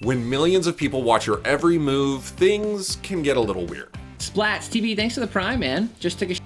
When millions of people watch your every move, things can get a little weird. Splats TV, thanks for the prime, man. Just took a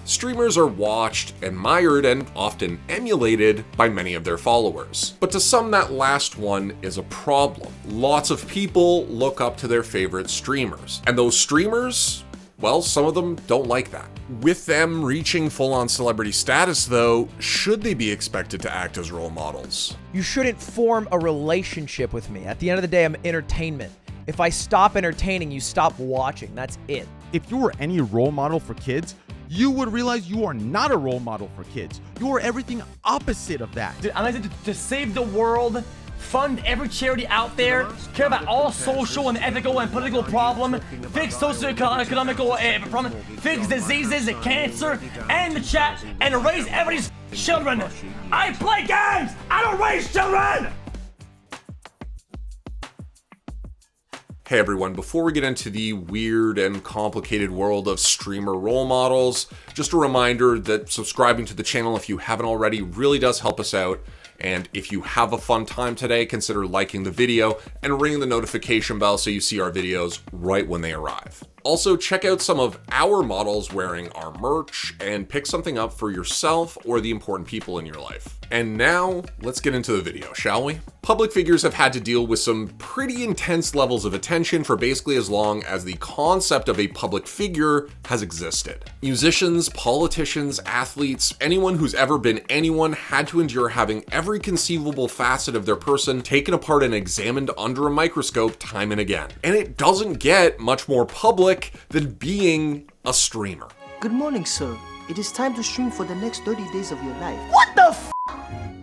Streamers are watched, admired, and often emulated by many of their followers. But to some, that last one is a problem. Lots of people look up to their favorite streamers. And those streamers, well, some of them don't like that. With them reaching full-on celebrity status, though, should they be expected to act as role models? You shouldn't form a relationship with me. At the end of the day, I'm entertainment. If I stop entertaining, you stop watching. That's it. If you were any role model for kids, you would realize you are not a role model for kids. You are everything opposite of that. Dude, I'm like to save the world, fund every charity out there, care about all social and ethical and political problems, fix socioeconomical problems, fix diseases and cancer, end the chat, and raise everybody's children. I play games! I don't raise children! Hey everyone, before we get into the weird and complicated world of streamer role models, just a reminder that subscribing to the channel if you haven't already really does help us out. And if you have a fun time today, consider liking the video and ringing the notification bell so you see our videos right when they arrive. Also, check out some of our models wearing our merch and pick something up for yourself or the important people in your life. And now, let's get into the video, shall we? Public figures have had to deal with some pretty intense levels of attention for basically as long as the concept of a public figure has existed. Musicians, politicians, athletes, anyone who's ever been anyone had to endure having every conceivable facet of their person taken apart and examined under a microscope time and again. And it doesn't get much more public than being a streamer. Good morning, sir. It is time to stream for the next 30 days of your life. What the f***?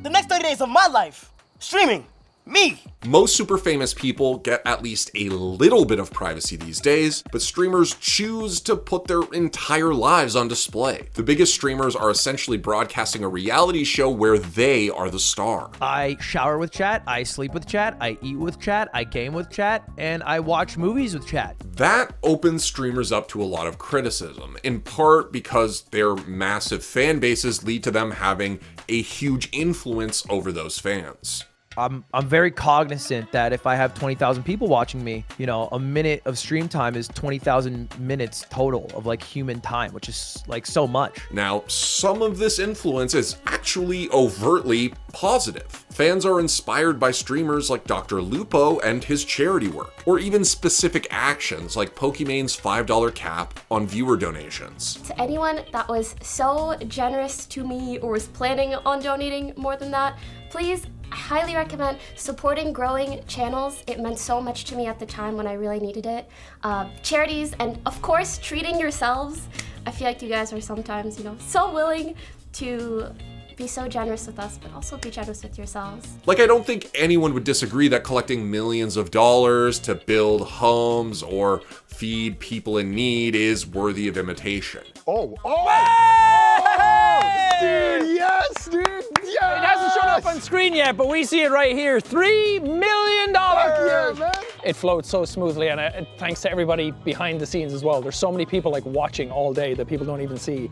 The next 30 days of my life. Streaming. Me. Most super famous people get at least a little bit of privacy these days, but streamers choose to put their entire lives on display. The biggest streamers are essentially broadcasting a reality show where they are the star. I shower with chat, I sleep with chat, I eat with chat, I game with chat, and I watch movies with chat. That opens streamers up to a lot of criticism, in part because their massive fan bases lead to them having a huge influence over those fans. I'm very cognizant that if I have 20,000 people watching me, you know, a minute of stream time is 20,000 minutes total of like human time, which is like so much. Now, some of this influence is actually overtly positive. Fans are inspired by streamers like Dr. Lupo and his charity work, or even specific actions like Pokemon's $5 cap on viewer donations. To anyone that was so generous to me or was planning on donating more than that, please, I highly recommend supporting growing channels. It meant so much to me at the time when I really needed it. Charities, and of course, treating yourselves. I feel like you guys are sometimes, you know, so willing to be so generous with us, but also be generous with yourselves. Like, I don't think anyone would disagree that collecting millions of dollars to build homes or feed people in need is worthy of imitation. Oh! Dude, yes, dude, yes! It hasn't shown up on screen yet, but we see it right here. $3 million! Yeah, man. It flowed so smoothly, and thanks to everybody behind the scenes as well. There's so many people like watching all day that people don't even see,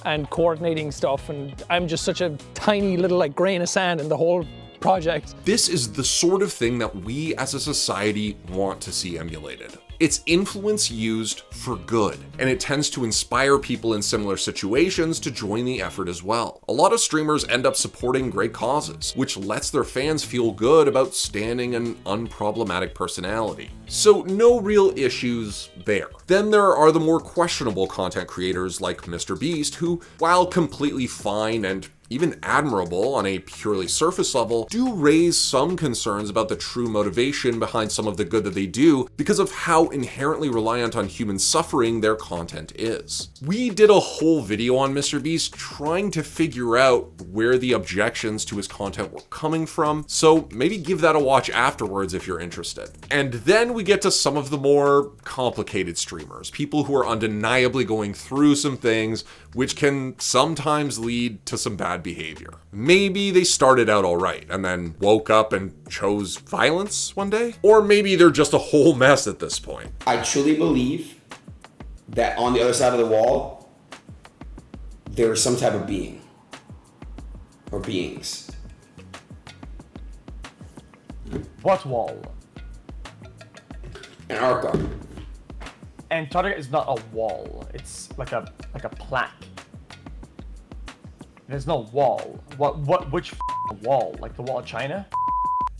and coordinating stuff, and I'm just such a tiny little like grain of sand in the whole project. This is the sort of thing that we as a society want to see emulated. It's influence used for good, and it tends to inspire people in similar situations to join the effort as well. A lot of streamers end up supporting great causes, which lets their fans feel good about standing an unproblematic personality. So no real issues there. Then there are the more questionable content creators like MrBeast, who, while completely fine and even admirable on a purely surface level, do raise some concerns about the true motivation behind some of the good that they do because of how inherently reliant on human suffering their content is. We did a whole video on MrBeast trying to figure out where the objections to his content were coming from, so maybe give that a watch afterwards if you're interested. And then we get to some of the more complicated streamers, people who are undeniably going through some things which can sometimes lead to some bad behavior. Maybe they started out all right and then woke up and chose violence one day, or maybe they're just a whole mess at this point. I truly believe that on the other side of the wall, there is some type of being or beings. What wall? Antarctica. Antarctica is not a wall. It's like a plaque. There's no wall. Which wall? Like the wall of China?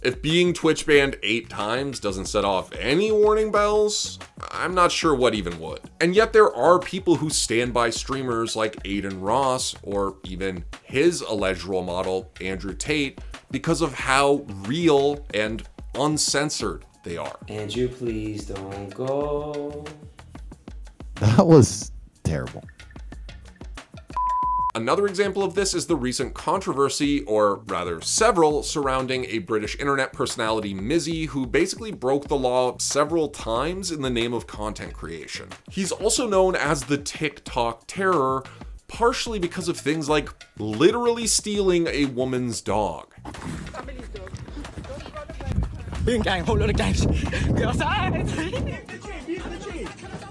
If being Twitch banned 8 times doesn't set off any warning bells, I'm not sure what even would. And yet there are people who stand by streamers like Aiden Ross, or even his alleged role model, Andrew Tate, because of how real and uncensored they are. Andrew, please don't go. That was terrible. Another example of this is the recent controversy, or rather several, surrounding a British internet personality, Mizzy, who basically broke the law several times in the name of content creation. He's also known as the TikTok Terror, partially because of things like literally stealing a woman's dog.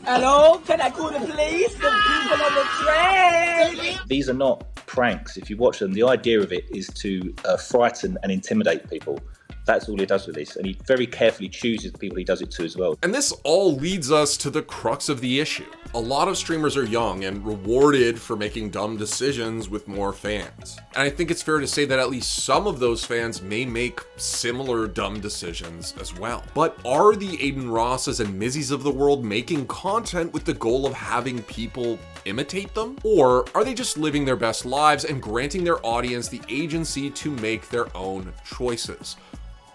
Hello, can I call the police? The people on the train! These are not pranks. If you watch them, the idea of it is to frighten and intimidate people. That's all he does with this, and he very carefully chooses the people he does it to as well. And this all leads us to the crux of the issue. A lot of streamers are young and rewarded for making dumb decisions with more fans. And I think it's fair to say that at least some of those fans may make similar dumb decisions as well. But are the Aiden Rosses and Mizzys of the world making content with the goal of having people imitate them? Or are they just living their best lives and granting their audience the agency to make their own choices?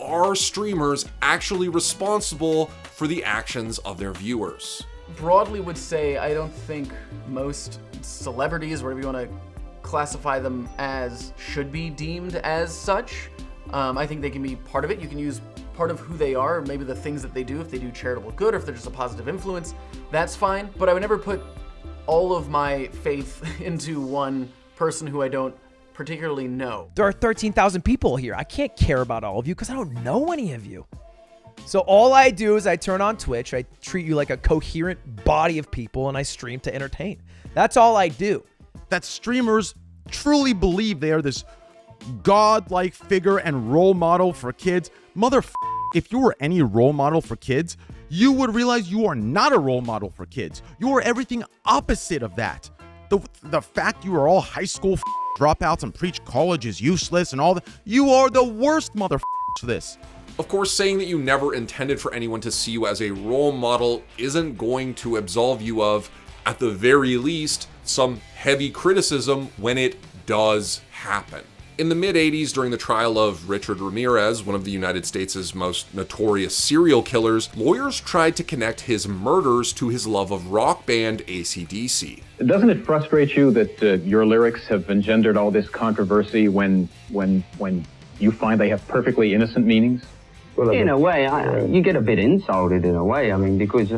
Are streamers actually responsible for the actions of their viewers? Broadly would say I don't think most celebrities, whatever you want to classify them as, should be deemed as such. I think they can be part of it. You can use part of who they are, maybe the things that they do, if they do charitable good or if they're just a positive influence, that's fine. But I would never put all of my faith into one person who I don't particularly know. There are 13,000 people here. I can't care about all of you because I don't know any of you. So all I do is I turn on Twitch, I treat you like a coherent body of people, and I stream to entertain. That's all I do. That streamers truly believe they are this godlike figure and role model for kids. If you were any role model for kids, you would realize you are not a role model for kids. You are everything opposite of that. The fact you are all high school dropouts and preach college is useless and all that, you are the worst for this. Of course, saying that you never intended for anyone to see you as a role model isn't going to absolve you of, at the very least, some heavy criticism when it does happen. In the mid-'80s, during the trial of Richard Ramirez, one of the United States' most notorious serial killers, lawyers tried to connect his murders to his love of rock band AC/DC. Doesn't it frustrate you that your lyrics have engendered all this controversy when you find they have perfectly innocent meanings? Well, in a way, you get a bit insulted in a way. I mean, because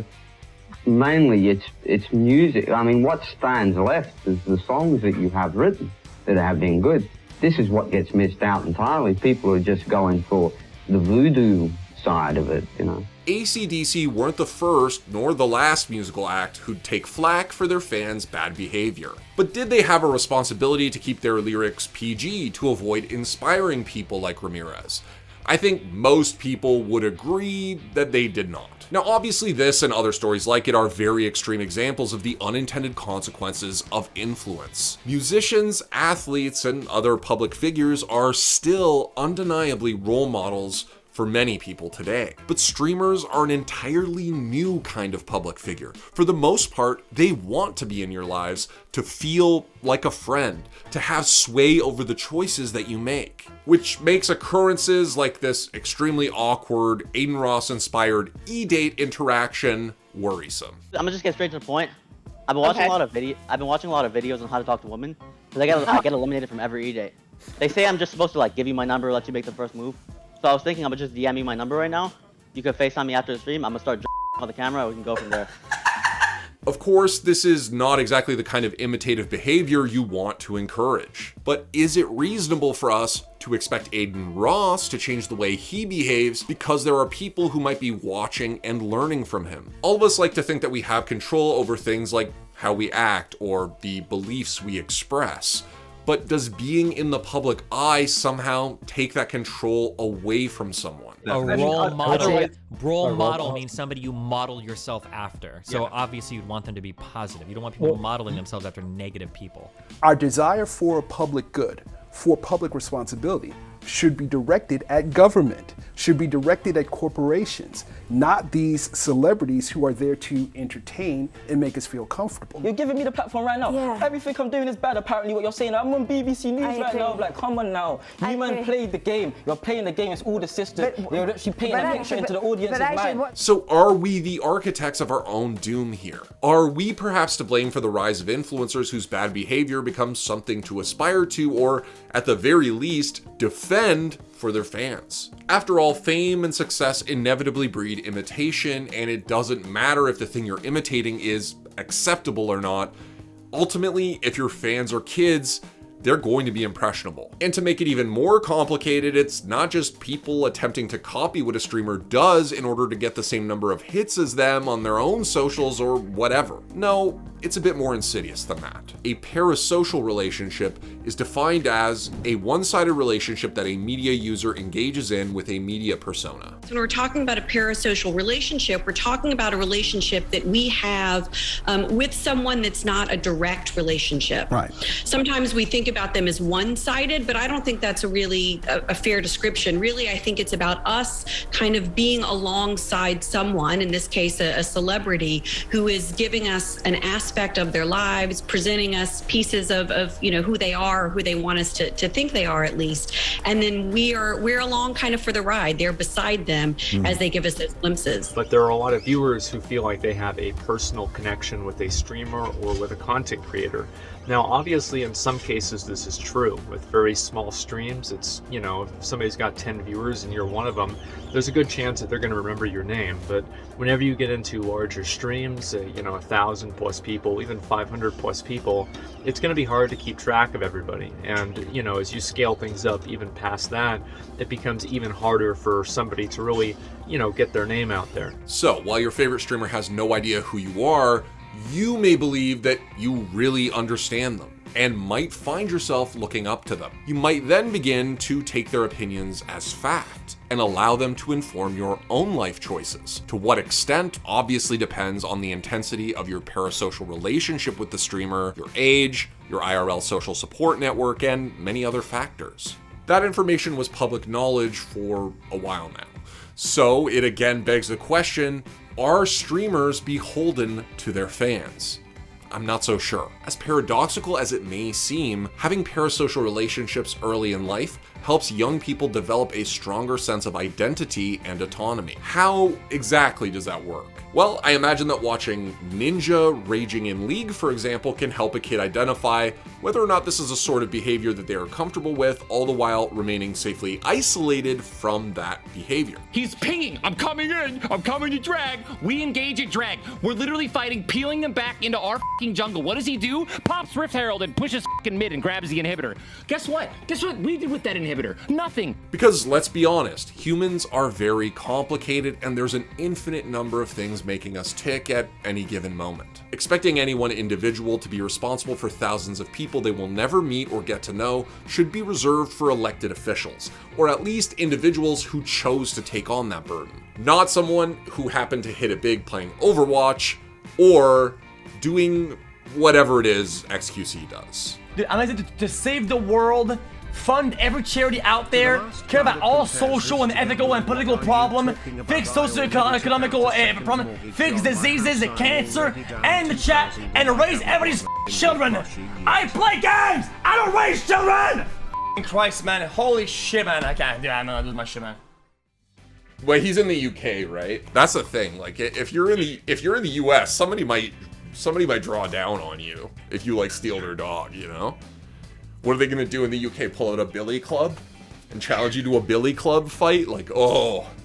mainly it's music. I mean, what stands left is the songs that you have written that have been good. This is what gets missed out entirely. People are just going for the voodoo side of it, you know. AC/DC weren't the first nor the last musical act who'd take flack for their fans' bad behavior. But did they have a responsibility to keep their lyrics PG to avoid inspiring people like Ramirez? I think most people would agree that they did not. Now, obviously this and other stories like it are very extreme examples of the unintended consequences of influence. Musicians, athletes, and other public figures are still undeniably role models for many people today. But streamers are an entirely new kind of public figure. For the most part, they want to be in your lives, to feel like a friend, to have sway over the choices that you make. Which makes occurrences like this extremely awkward, Aiden Ross-inspired E-Date interaction worrisome. I'm gonna just get straight to the point. I've been watching a lot of videos on how to talk to women, because I get eliminated from every E-Date. They say I'm just supposed to like give you my number, let you make the first move. So I was thinking I'm gonna just DM you my number right now. You can FaceTime me after the stream. I'm gonna start on the camera and we can go from there. Of course, this is not exactly the kind of imitative behavior you want to encourage. But is it reasonable for us to expect Aiden Ross to change the way he behaves because there are people who might be watching and learning from him? All of us like to think that we have control over things like how we act or the beliefs we express. But does being in the public eye somehow take that control away from someone? A role model means somebody you model yourself after. So obviously you'd want them to be positive. You don't want people modeling themselves after negative people. Our desire for public good, for public responsibility, should be directed at government, should be directed at corporations, not these celebrities who are there to entertain and make us feel comfortable. You're giving me the platform right now. Everything I'm doing is bad, apparently, what you're saying. I'm on BBC News right now. Like, come on now. You man played the game. You're playing the game. It's all the system. You're actually painting a picture into the audience's mind. So are we the architects of our own doom here? Are we perhaps to blame for the rise of influencers whose bad behavior becomes something to aspire to, or at the very least, defend for their fans? After all, fame and success inevitably breed imitation, and it doesn't matter if the thing you're imitating is acceptable or not. Ultimately, if your fans are kids, they're going to be impressionable. And to make it even more complicated, it's not just people attempting to copy what a streamer does in order to get the same number of hits as them on their own socials or whatever. No, it's a bit more insidious than that. A parasocial relationship is defined as a one-sided relationship that a media user engages in with a media persona. When we're talking about a parasocial relationship, we're talking about a relationship that we have with someone that's not a direct relationship. Right. Sometimes we think about them as one-sided, but I don't think that's a fair description. Really, I think it's about us kind of being alongside someone, in this case, a celebrity, who is giving us an aspect of their lives, presenting us pieces of who they are, who they want us to think they are, at least. And then we're along kind of for the ride. They're beside them as they give us those glimpses. But there are a lot of viewers who feel like they have a personal connection with a streamer or with a content creator. Now, obviously, in some cases, this is true. With very small streams, it's, if somebody's got 10 viewers and you're one of them, there's a good chance that they're going to remember your name. But whenever you get into larger streams, 1,000 plus people, even 500 plus people, it's going to be hard to keep track of everybody. And, as you scale things up even past that, it becomes even harder for somebody to really, get their name out there. So, while your favorite streamer has no idea who you are, you may believe that you really understand them and might find yourself looking up to them. You might then begin to take their opinions as fact and allow them to inform your own life choices. To what extent obviously depends on the intensity of your parasocial relationship with the streamer, your age, your IRL social support network, and many other factors. That information was public knowledge for a while now. So it again begs the question, are streamers beholden to their fans? I'm not so sure. As paradoxical as it may seem, having parasocial relationships early in life helps young people develop a stronger sense of identity and autonomy. How exactly does that work? Well, I imagine that watching Ninja raging in League, for example, can help a kid identify whether or not this is a sort of behavior that they are comfortable with, all the while remaining safely isolated from that behavior. He's pinging. I'm coming in. I'm coming to drag. We engage at drag. We're literally fighting, peeling them back into our fucking jungle. What does he do? Pops Rift Herald and pushes fucking mid and grabs the inhibitor. Guess what? Guess what we did with that inhibitor? Nothing. Because let's be honest, humans are very complicated and there's an infinite number of things making us tick at any given moment. Expecting any one individual to be responsible for thousands of people they will never meet or get to know should be reserved for elected officials, or at least individuals who chose to take on that burden. Not someone who happened to hit it big playing Overwatch or doing whatever it is XQC does. Dude, to save the world, fund every charity out there, care about all social and ethical and political problems, fix socio-economical problems, fix diseases and cancer, and the chat, and raise everybody's children. I play games! I don't raise children! Christ, man. Holy shit, man. I can't. Yeah, I'm gonna lose my shit, man. Well, he's in the UK, right? That's the thing. Like, if you're in the US, somebody might draw down on you if you, like, steal their dog, What are they gonna do in the UK? Pull out a billy club and challenge you to a billy club fight? Like, oh,